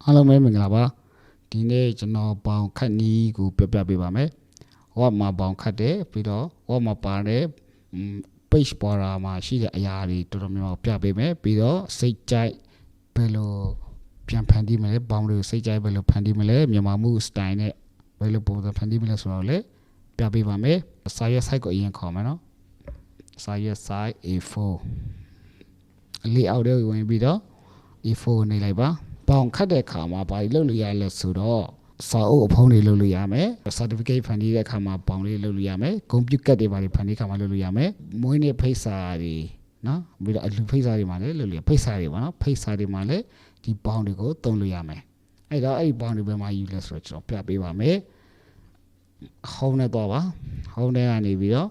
Hello မဲမင်္ဂလာပါဒီနေ့ကျွန်တော်ပေါင်ခတ်နီးကိုပြပြပေးပါမယ်ဝတ်မှာပေါင်ခတ်တယ်ပြီးတော့ဝတ်မှာပါတဲ့ page ပေါ်လာမှာရှိတဲ့အရာတွေတော်တော်များများပြပေးမယ်ပြီးတော့စိတ်ကြိုက်ဘယ်လိုပြန်ဖန်တီးမလဲပေါင်တွေကိုစိတ်ကြိုက်ဘယ်လိုဖန်တီးမလဲမြန်မာမှု style နဲ့ဘယ်လိုပုံစံဖန်တီးမလဲဆိုတော့လေပြပေးပါမယ်စာရွက် site ကိုအရင်ခေါ်မယ်နော်စာရွက် site A4 layout တွေဝင်ပြီးတော့ A4 နေလိုက်ပါပေါင်ခတ်တဲ့အခါမှာဘာလို့လုပ်လို့ရလဲဆိုတော့စာအုပ်အဖုံးတွေလုပ်လို့ရမယ် certificate ဖန်တီးတဲ့အခါမှာပေါင်လေးလုပ်လို့ရမယ် computer တွေဘာတွေဖန်တီးခါမှာလုပ်လို့ရမယ်မွေးနေ့ဖိတ်စာတွေနော်ပြီးတော့အလူဖိတ်စာတွေမှာလည်းလုပ်လို့ရဖိတ်စာတွေပါနော်ဖိတ်စာတွေမှာလည်းဒီပေါင်တွေကိုသုံးလို့ရမယ်အဲ့တော့အဲ့ဒီပေါင်တွေဘယ်မှာယူလဲဆိုတော့ကျွန်တော်ပြပေးပါမယ် home နဲ့တော့ပါ home နဲ့ကနေပြီးတော့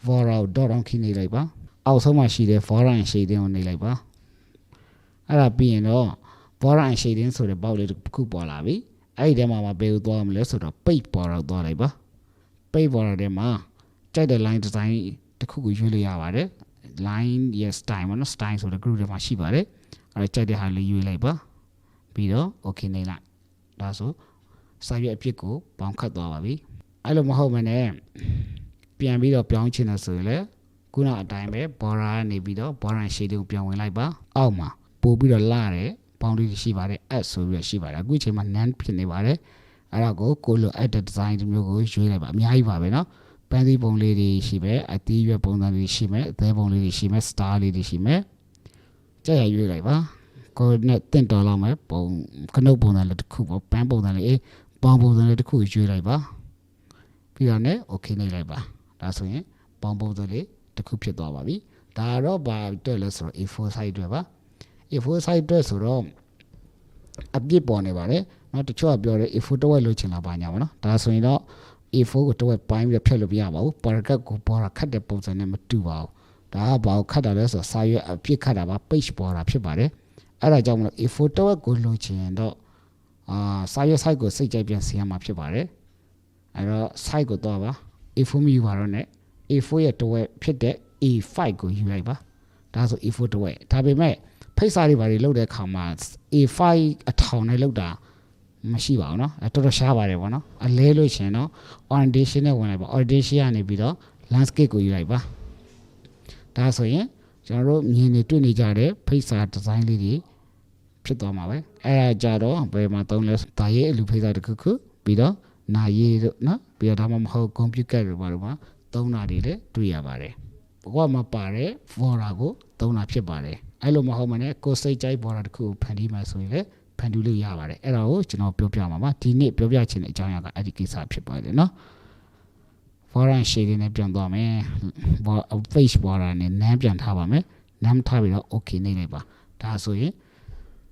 vora.on ခင်းနေလိုက်ပါအောက်ဆုံးမှာရှိတဲ့ vora and shading ကိုနေလိုက်ပါအဲ့ဒါပြီးရင်တော့ vora and shading ဆိုတဲ့ပေါက်လေးတစ်ခုပေါ်လာပြီအဲ့ဒီထဲမှာဘယ်လိုသွားမလဲဆိုတော့ page ပေါ်တော့သွားလိုက်ပါ page ပေါ်တဲ့မှာကြိုက်တဲ့ line design တစ်ခုကိုရွေးလို့ရပါတယ် line ရဲ့ style ပေါ့နော် style ဆိုတဲ့ group တွေမှာရှိပါတယ်အဲ့ကြိုက်တဲ့ဟာလေးရွေးလိုက်ပါပြီးတော့ okay နေလိုက်ဒါဆိုစာရွက်အဖြစ်ကိုပေါင်ခတ်သွားပါပြီအဲ့လိုမဟုတ်မနဲ့ပြန်ပြီးတော့ပြောင်းချင်တယ်ဆိုရင်လည်းခုနအတိုင်းပဲ border နေပြီးတော့ border shading ကိုပြန်ဝင်လိုက်ပါအောက်မှာပို့ပြီးတော့လာတယ်ပေါင်းလေးရှိပါတယ် add ဆိုပြီးရှိပါတယ်အခုချိန်မှာ none ဖြစ်နေပါတယ်အဲ့ဒါကိုလို add design မျိုးကိုရွေးလိုက်ပါအများကြီးပါပဲเนาะပန်းသီးပုံလေးတွေရှိမယ်အသီးရွက်ပုံစံတွေရှိမယ်အသေးပုံလေးတွေရှိမယ် star လေးတွေရှိမယ်ကြက်ရရွေးလိုက်ပါကိုနဲ့တင့်တော်လောက်မယ်ပုံခနုတ်ပုံစံလေးတစ်ခုပေါ့ပန်းပုံစံလေးပေါင်းပုံစံလေးတစ်ခုရွေးလိုက်ပါပြီးတော့ね okay နေလိုက်ပါဒါဆိုရင်ပေါင်းပုံစံလေးတစ်ခုဖြစ်သွားပါပြီဒါတော့ဘာတွေ့လဲဆိုတော့ A4 size တွေ့ပါA4 size တွေ့ဆိုတော့အပြစ်ပေါ်နေပါတယ်เนาะတချို့ကပြောတယ် A4 တစ်ဝက်လို့ချင်လာပါညာပါเนาะဒါဆိုရင်တော့ A4 ကိုတစ်ဝက်ပိုင်းပြီးဖြတ်လို့မရပါဘူး paragraph ကိုပေါ်တာခတ်တဲ့ပုံစံနဲ့မတူပါဘူးဒါကဘာကိုခတ်တာလဲဆိုတော့စာရွက်အပြစ်ခတ်တာပါ page ပေါ်တာဖြစ်ပါတယ်အဲ့ဒါကြောင့်မလို့ A4 တစ်ဝက်ကိုလို့ချင်တော့စာရွက် site ကိုစိတ်ကြိုက်ပြန်စီရမှာဖြစ်ပါတယ်အဲ့တော့ site ကိုတော့ပါ A4 မယူပါတော့နဲ့ A4 ရဲ့တစ်ဝက်ဖြစ်တဲ့ A5 ကိုယူလိုက်ပါဒါဆို A4 တစ်ဝက်ဒါပေမဲ့ဖိတ်စာတွေဘာတွေလုပ်တဲ့အခါမှာ A5 အထောင်နဲ့လုပ်တာမရှိပါဘူးเนาะတော်တော်ရှားပါတယ်ပေါ့เนาะအလဲလို့ရှင်เนาะ orientation နဲ့ဝင်လိုက်ပါ orientation ကနေပြီးတော့ landscape ကိုယူလိုက်ပါဒါဆိုရင်ကျွန်တော်တို့မြင်နေတွေ့နေကြတဲ့ဖိတ်စာ design လေးတွေဖြစ်သွားမှာပဲအဲ့ဒါကြတော့ဘယ်မှာသုံးလဲဒါရေးအလူဖိတ်စာတစ်ခုခုပြီးတော့နာရေးတို့เนาะပြီးတော့ဒါမှမဟုတ် computer တွေဘာလို့မှာသုံးတာတွေလည်းတွေ့ရပါတယ်ဘကွာမှာပါတဲ့ vora ကိုသုံးတာဖြစ်ပါတယ်အဲ့လိုမဟုတ်မနဲ့ကိုစိတ်ကြိုက် vora တစ်ခုကိုဖန်တီးမှဆိုရင်လည်းဖန်တီးလို့ရပါတယ်အဲ့ဒါကိုကျွန်တော်ပြောပြမှာပါဒီနေ့ပြောပြချင်တဲ့အကြောင်းအရာကအဲ့ဒီကိစ္စဖြစ်ပါတယ်เนาะ vora shading နဲ့ပြန်သွားမယ် page vora နဲ့နမ်းပြန်ထားပါမယ်နမ်းထားပြီးတော့ okay နေလိုက်ပါဒါဆိုရင်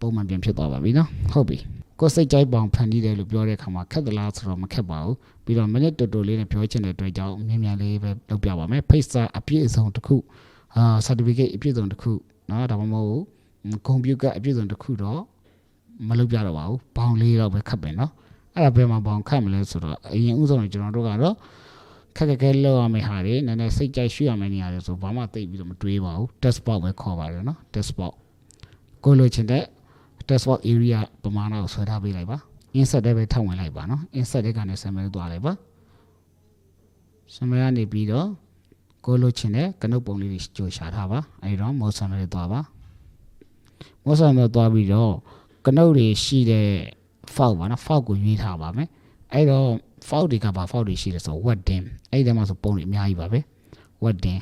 ပုံမှန်ပြန်ဖြစ်သွားပါပြီเนาะဟုတ်ပြီကိုစိတ်ကြိုက်ပေါင်ဖန်တီးတယ်လို့ပြောတဲ့အခါမှာခက်သလားဆိုတော့မခက်ပါဘူးပြီးတော့မိနစ်တော်တော်လေးနဲ့ပြောချင်တဲ့အတွက်ကြောင့်မြင်မြန်လေးပဲလုပ်ပြပါမယ်ဖိတ်စာအပြည့်အစုံတစ်ခု certificate အပြည့်အစုံတစ်ခုเนาะဒါမှမဟုတ် computer အပြည့်အစုံတစ်ခုတော့မလုပ်ပြတော့ပါဘူးဘောင်လေးတော့ပဲခတ်ပဲเนาะအဲ့ဒါဘယ်မှာဘောင်ခတ်မလဲဆိုတော့အရင်ဥဆုံးကျွန်တော်တို့ကတော့ခက်ခဲလောက်ရမယ့်ဟာတွေနည်းနည်းစိတ်ကြိုက်ရွှေ့ရမယ့်နေရာတွေဆိုဘာမှသိပြီးတော့မတွေးပါဘူး test box ပဲခေါ်ပါတယ်เนาะ test box ကိုလိုချင်တဲ့ test box area ပမာဏကိုဆွဲထားပေးလိုက်ပါ insert တွေပဲထောက်ဝင်လိုက်ပါเนาะ insert တွေကနေဆမ်မဲသွားလိုက်ပါဆမ်မဲကနေပြီးတော့ကိုလိုချင်တဲ့ကနုတ်ပုံလေးတွေကြိုရှာထားပါအဲဒီတော့ motion တွေသွားပါ motion တွေသွားပြီးတော့ကနုတ်တွေရှိတဲ့ file ပါเนาะ file ကိုရွေးထားပါမယ်အဲဒီတော့ file တွေကဘာ file တွေရှိလဲဆိုတော့ wording အဲဒီထဲမှာဆိုပုံတွေအများကြီးပါပဲ wording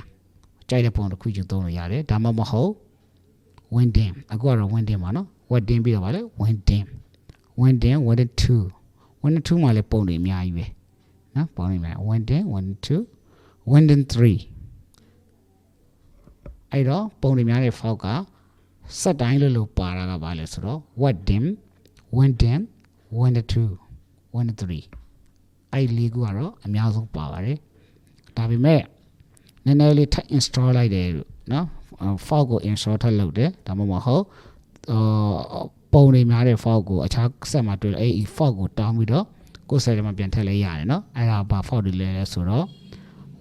ကြိုက်တဲ့ပုံတစ်ခုယူသုံးလို့ရတယ်ဒါမှမဟုတ် winding အခုကတော့ winding ပါเนาะ wording ပြီးတော့ဗာလေ winding 2မှာလည်းပုံတွေအများကြီးပဲเนาะပုံတွေအများ winding 3အဲ့တော့ပုံတွေများတဲ့ file ကစက်တိုင်းလို့ပါတာကဘာလဲဆိုတော့ winding အဲ့လေးခုကတော့အများဆုံးပါပါတယ်ဒါပေမဲ့နည်းနည်းလေးထပ် install လိုက်တယ်เนาะ file ကို install ထပ်လုပ်တယ်ဒါမှမဟုတ်ပုံတွေများတဲ့ file ကိုအခြားဆက်မှာတွေ့အဲ့ဒီ file ကိုတောင်းပြီးတော့ကိုယ်ဆက်ထဲမှာပြန်ထည့်လိုက်ရတယ်เนาะအဲ့ဒါဘာ file တွေလဲဆိုတော့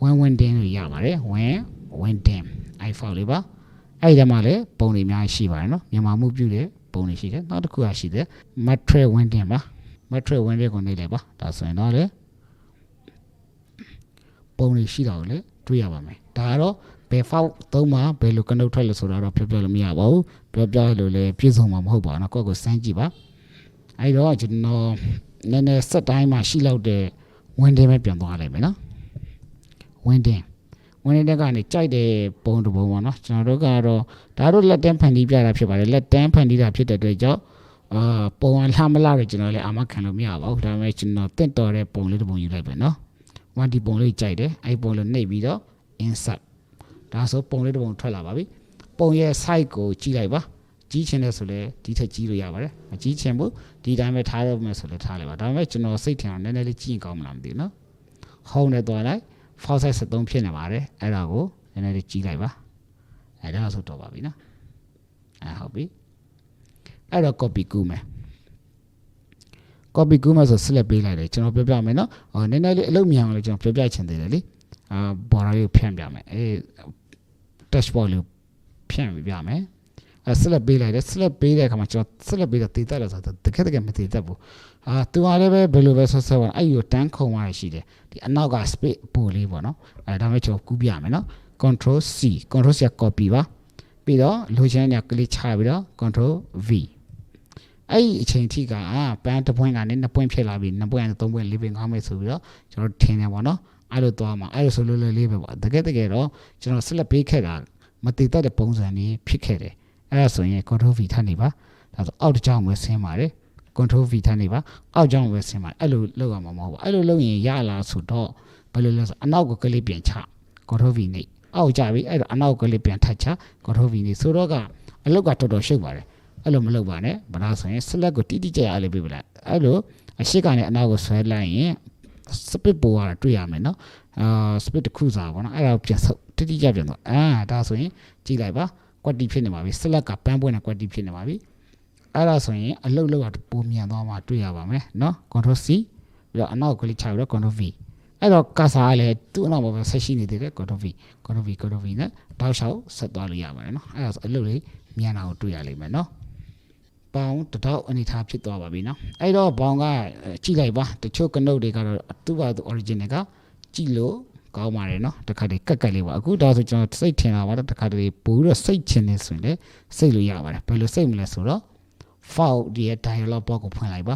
winding လို့ရပါတယ် winding အဲ့ file လေးပါအဲ့ဒီထဲမှာလည်းပုံတွေအများကြီးရှိပါတယ်เนาะမြန်မာမှုပြုတဲ့ ပုံနေရှိတယ်နောက်တစ်ခုကရှိတယ် mattress window ပါ mattress window ကိုနေလိုက်ပါဒါဆိုရင်တော့လေပုံနေရှိတာကိုလေတွေ့ရပါမယ်ဒါကတော့ဘယ် file သုံးမှာဘယ်လိုကနုတ်ထွက်လို့ဆိုတာတော့ပြောလို့မရပါဘူးပြောလို့လေပြည့်စုံမှာမဟုတ်ပါဘူးနော်ကိုယ့်ကိုစမ်းကြည့်ပါအဲ့တော့ကျွန်တော်နည်းနည်းစက်တိုင်းမှာရှိလောက်တဲ့ window ပဲပြန်သွားလိုက်မယ်နော် window ကနေကြိုက်တဲ့ပုံတစ်ပုံပေါ့နော်ကျွန်တော်တို့ကတော့ဒါတို့လက်တန်းဖန်တီးပြတာဖြစ်ပါတယ်လက်တန်းဖန်တီးတာဖြစ်တဲ့အတွက်ကြောင့်ပုံအလှမလာတော့ကျွန်တော်လည်းအာမခံလို့မရပါဘူးဒါပေမဲ့ကျွန်တော်တင့်တော်တဲ့ပုံလေးတစ်ပုံယူလိုက်ပဲနော် one ဒီပုံလေးကြိုက်တယ်အဲ့ပုံလေးနှိပ်ပြီးတော့ insert ဒါဆိုပုံလေးတစ်ပုံထွက်လာပါပြီပုံရဲ့ size ကိုကြည့်လိုက်ပါကြီးချင်တယ်ဆိုလဲဒီထက်ကြီးလို့ရပါတယ်မကြီးချင်ဘူးဒီတိုင်းပဲထားရမယ်ဆိုလဲထားလိုက်ပါဒါပေမဲ့ကျွန်တော်စိတ်ထင်အောင်နည်းနည်းလေးကြည့်ရင်ကောင်းမလားမသိဘူးနော် home နဲ့သွားလိုက် file size 73ဖြစ်နေပါတယ်အဲ့ဒါကိုနည်းနည်းလေးကြည့်လိုက်ပါအဲ့ဒါဆိုတော့ပါပြီနော်ဟုတ်ပြီအဲ့တော့ copy ကူးမယ်ဆို select ပေးလိုက်တယ်ကျွန်တော်ပြောပြမယ်နော်နည်းနည်းလေးအလုပ်မြန်အောင်လေကျွန်တော်ပြောပြချင်သေးတယ်လေborder လေးဖြန့်ပြမယ်dashboard လေးဖြန့်ပြမယ်select ပေးလိုက်တယ် select ပေးတဲ့အခါမှာကျွန်တော် select ပေးတော့တည်တတ်လို့ဆိုတော့တကယ်မတည်တတ်ဘူးသူကလည်းပဲဘယ်လိုပဲဆက်ပါအဲ့ဒီကိုတန်းခုံသွားရရှိတယ်ဒီအနောက်က space ပို့လေးပေါ့နော်ဒါမှကျွန်တော်ကူးပြမယ်နော် control C က copy ပါပြီးတော့လိုချင်တဲ့ click ချပြီးတော့ control V အဲ့ဒီအချိန်ထိကပန်းတစ်ပွင့်ကနေ2ပွင့်ဖြစ်လာပြီး2ပွင့်ကနေ3ပွင့်4ပွင့်5ပွင့်ဆိုပြီးတော့ကျွန်တော်ထင်တယ်ပေါ့နော်အဲ့လိုသွားမှာအဲ့လိုဆိုလို့လေးပဲပေါ့တကယ်တော့ကျွန်တော် select ပေးခဲ့တာမတည်တတ်တဲ့ပုံစံนี้ဖြစ်ခဲ့တယ်အဲ့ဒါဆိုရင် control V ထပ်နေပါဒါဆိုအောက်တစ်ကြောင်းပဲဆင်းပါတယ် control V ထပ်နေပါအောက်ကြောင်းပဲဆင်းပါအဲ့လိုလုပ်ရမှာမဟုတ်ဘူးအဲ့လိုလုပ်ရင်ရလာဆိုတော့ဘယ်လိုလဲဆိုအနောက်ကကလေးပြန်ချ control V နေအောက်ကြပြီအဲ့တော့အနောက်ကလေးပြန်ထပ်ချ control V နေဆိုတော့ကအလောက်ကတော်တော်ရှုပ်ပါတယ်အဲ့လိုမလုပ်ပါနဲ့ဘာလို့ဆိုရင် select ကိုတိတိကျကျအဲ့လိုပြပလိုက်အဲ့လိုအရှိကနေအနောက်ကိုဆွဲလိုက်ရင် split ပေါ်ရတာတွေ့ရမယ်နော်split တစ်ခုစားပေါ့နော်အဲ့ဒါကိုပြန်ဆုပ်တိတိကျပြန်တော့ဒါဆိုရင်ကြည့်လိုက်ပါ quality ဖြစ်နေပါပြီ select ကပန်းပွင့်တဲ့ quality ဖြစ်နေပါပြီအဲ့ဒါဆိုရင်အလုတ်လောက်တာပုံမြန်သွားမှတွေ့ရပါမယ်နော် control C ပြီးတော့အနောက်ကလေးချပြီးတော့ control V အဲ့တော့ကစားလည်းသူ့အနောက်မှာပဲဆက်ရှိနေသေးတယ် control V နဲ့တောက်လျှောက်ဆက်သွားလို့ရပါတယ်နော်အဲ့ဒါဆိုအလုတ်လေးမြန်တာကိုတွေ့ရလိမ့်မယ်နော်ပေါင်းတတော့အနေထားဖြစ်သွားပါပြီနော်အဲ့တော့ဘောင်ကကြည့်လိုက်ပါတချို့ကနုတ်တွေကတော့သူ့ဘာသူ original ကကြည့်လို့ကောင်းပါတယ်နော်တခါတည်းကက်လေးပါအခုဒါဆိုကျွန်တော်စိတ်ထင်တာပါတော့တခါတည်းပို့ပြီးတော့စိတ်ချင်နေဆိုရင်လည်းစိတ်လို့ရပါတယ်ဘယ်လိုစိတ်မလဲဆိုတော့ file ဒီရဲ့ dialog box ကိုဖွင့်လိုက်ပါ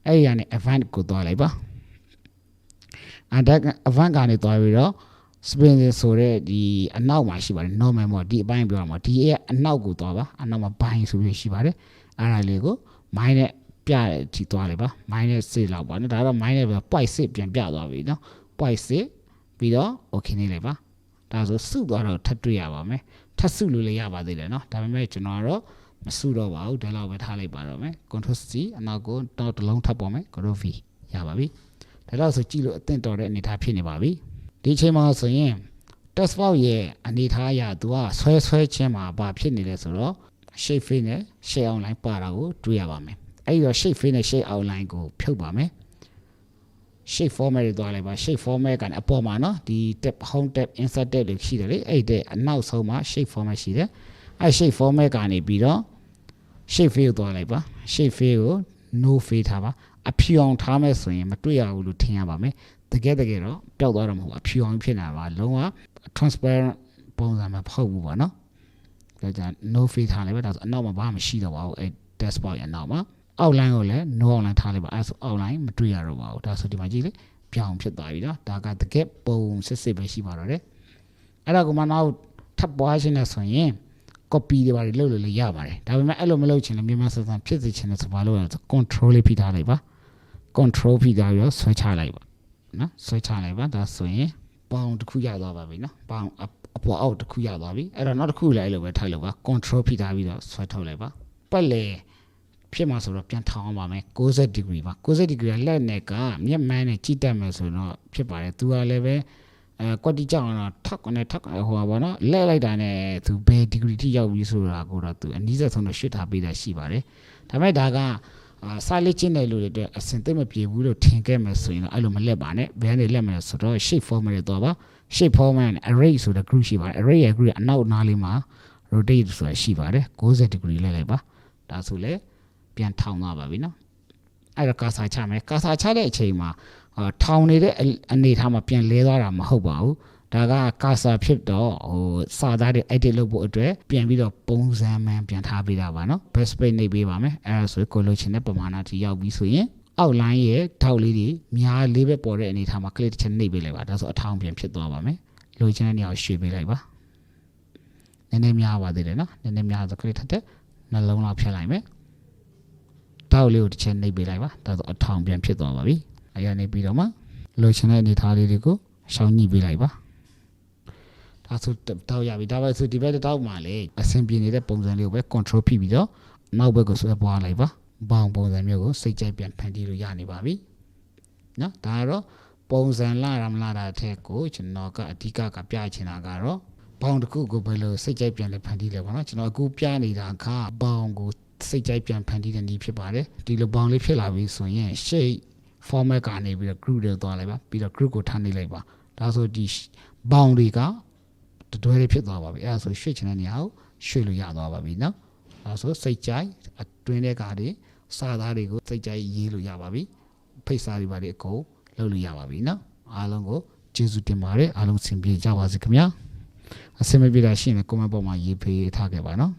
အဲ့ဒီကနေ event ကိုသွားလိုက်ပါevent ကနေသွားပြီးတော့ spin ဆိုတဲ့ဒီအနောက်မှာရှိပါတယ် normal ပေါ့ဒီအပိုင်းပြောရမှာဒီရဲ့အနောက်ကိုသွားပါအနောက်မှာဘိုင်းဆိုပြီးရှိပါတယ်အဲ့ဒါလေးကို minus နဲ့ပြတဲ့ဒီသွားလိုက်ပါ minus 6လောက်ပါနော်ဒါတော့ minus ပဲ point 6ပြန်ပြသွားပြီနော် point 6ပြီးတော့ okay နေလိုက်ပါဒါဆိုစုသွားတော့ထပ်တွေ့ရပါမယ်ထပ်စုလို့လည်းရပါသေးတယ်နော်ဒါပေမဲ့ကျွန်တော်ကတော့မစုတော့ပါဘူးဒါလောက်ပဲထားလိုက်ပါတော့မယ် control C အနောက်ကိုတော့တစ်လုံးထပ်ပေါ်မယ် control V ရပါပြီဒါတော့ဆိုကြည့်လို့အသင့်တော်တဲ့အနေထားဖြစ်နေပါပြီဒီချိန်မှာဆိုရင် test file ရဲ့အနေထားအရသူကဆွဲချင်းမှာဘာဖြစ်နေလဲဆိုတော့ shape face နဲ့ shape outline ပါတာကိုတွေ့ရပါမယ်အဲ့ဒီတော့ shape face နဲ့ shape outline ကိုဖြုတ်ပါမယ် shape format တွေသွားလိုက်ပါ shape format ကအပေါ်မှာနော်ဒီ tab home tab insert tab တွေရှိတယ်လေအဲ့တဲ့အနောက်ဆုံးမှာ shape format ရှိတယ်အဲ့ shape format ကနေပြီးတော့ shape face ကိုသွားလိုက်ပါ shape face ကို no face ထားပါအဖြူအောင်ထားမယ်ဆိုရင်မတွေ့ရဘူးလို့ထင်ရပါမယ်တကယ်တော့ပျောက်သွားတော့မဟုတ်ဘူးအဖြူအောင်ဖြစ်နေတာပါလုံးဝ transparent ပုံစံမှာဖောက်ဘူးပေါ့နော်ဒါကြောင့် no face ထားလိုက်ပါဒါဆိုအနောက်မှာဘာမှမရှိတော့ပါဘူးအဲ့ dashboard ရဲ့အနောက်မှာ outline ကိုလည်း no outline ထားလိုက်ပါအဲ့ဆို outline မတွေ့ရတော့ပါဘူးဒါဆိုဒီမှာကြည့်လေပြောင်းဖြစ်သွားပြီနော်ဒါကတကယ်ပုံစစ်ပဲရှိပါတော့တယ်အဲ့ဒါကမှနောက်ထပ်ပွားရှင်းနေဆိုရင် copy တွေပါလုပ်လို့လည်းရပါတယ်ဒါပေမဲ့အဲ့လိုမလုပ်ချင်လည်းမြန်မာစံဖြစ်စေချင်တယ်ဆိုဘာလို့လဲဆို control လေးဖိထားလိုက်ပါ control ဖိထားပြီးတော့ဆွဲချလိုက်ပါနော်ဆွဲချလိုက်ပါဒါဆိုရင်ပေါင်တစ်ခုရသွားပါပြီနော်ပေါင်အပေါ်အောက်တစ်ခုရသွားပြီအဲ့တော့နောက်တစ်ခုလည်းအဲ့လိုပဲထိုက်လို့ပါ control ဖိထားပြီးတော့ဆွဲထုတ်လိုက်ပါပတ်လေဖြစ်မှာဆိုတော့ပြန်ထောင်းအောင်ပါမယ်90 degree ပါ90 degree လက်နဲ့ကမျက်မှန်းနဲ့ကြည့်တတ်မယ်ဆိုတော့ဖြစ်ပါတယ်သူကလည်းပဲကွက်တီကြောင်တော့ထပ်ကနေဟိုပါဘောနော်လဲလိုက်တာနဲ့သူဘယ် degree ထိရောက်ပြီဆိုတာကိုတော့သူအနည်းဆက်ဆုံးတော့ရှင်းထားပေးတာရှိပါတယ်ဒါပေမဲ့ဒါကစာလေးချင်းတဲ့လူတွေအတွက်အစင်သိမပြေဘူးလို့ထင်ခဲ့မယ်ဆိုရင်တော့အဲ့လိုမလက်ပါနဲ့ဘယ်ကနေလက်မလဲဆိုတော့ shape format တွေတော့ပါ shape format နဲ့ array ဆိုတဲ့ group ရှိပါတယ် array ရဲ့ group အနောက်နားလေးမှာ rotate ဆိုတာရှိပါတယ်90 degree လဲလိုက်ပါ ဒါဆိုလေပြန်ထောင်သွားပါပြီနော်အဲ့တော့ကာစာချမယ်ကာစာချတဲ့အချိန်မှာထောင်နေတဲ့အနေထားမှာပြန်လဲသွားတာမဟုတ်ပါဘူးဒါကကာစာဖြစ်တော့စာသားတွေ edit လုပ်ဖို့အတွက်ပြန်ပြီးတော့ပုံစံမှန်ပြန်ထားပေးတာပါနော် best page နှိပ်ပေးပါမယ်အဲ့ဒါဆိုကိုလိုချင်တဲ့ပမာဏထိရောက်ပြီဆိုရင်အောက် line ရဲ့ထောက်လေးတွေများလေးပဲပေါ်တဲ့အနေထားမှာ click တစ်ချက်နှိပ်ပေးလိုက်ပါဒါဆိုအထောင်ပြန်ဖြစ်သွားပါမယ်လိုချင်တဲ့နေရာကိုရွှေ့ပေးလိုက်ပါနည်းနည်းများပါသေးတယ်နော်နည်းနည်းများဆို click ထပ်တဲ့နှလုံးလောက်ဖြတ်လိုက်မယ်ထောက်လေးကိုတစ်ချက်နှိပ်ပေးလိုက်ပါဒါဆိုအထောင်ပြန်ဖြစ်သွားပါပြီအဲ့ရနေပြီးတော့မှလိုချင်တဲ့အနေထားလေးတွေကိုရှောင်းညှိပေးလိုက်ပါဒါဆိုတောက်ရပြီဒါပဲဆိုဒီဘက်တောက်မှာလေအဆင်ပြေနေတဲ့ပုံစံလေးကိုပဲ control ဖိပြီးတော့နောက်ဘက်ကိုဆွဲပွားလိုက်ပါဘောင်ပုံစံမျိုးကိုစိတ်ကြိုက်ပြန်ဖန်တီးလို့ရနေပါပြီနော်ဒါကတော့ပုံစံလာရမလားတာအထက်ကိုကျွန်တော်ကအဓိကပြချင်တာကတော့ဘောင်တစ်ခုကိုဘယ်လိုစိတ်ကြိုက်ပြန်လဲဖန်တီးလဲပေါ့နော်ကျွန်တော်အခုပြနေတာကဘောင်ကိုစိတ်ကြိုက်ပြန်ဖန်တီးတဲ့နည်းဖြစ်ပါတယ်ဒီလိုဘောင်လေးဖြစ်လာပြီဆိုရင် shape format ကနေပြီးတော့ group တွေသွားလိုက်ပါပြီးတော့ group ကိုထားနေလိုက်ပါဒါဆိုဒီဘောင်တွေကတွဲလေးဖြစ်သွားပါပြီအဲ့ဒါဆိုရွှေ့ချင်တဲ့နေရာကိုရွှေ့လို့ရသွားပါပြီနော်ဒါဆိုစိတ်ကြိုက်အတွင်းတဲ့ကားတွေစာသားတွေကိုစိတ်ကြိုက်ရေးလို့ရပါပြီဖိတ်စာတွေပါတွေအကုန်လုပ်လို့ရပါပြီနော်အားလုံးကိုကျေးဇူးတင်ပါတယ်အားလုံးဆင်ပြေကြပါစေခင်ဗျာအဆင်မပြေတာရှိရင် comment ပေါ်မှာရေးပေးထားခဲ့ပါနော်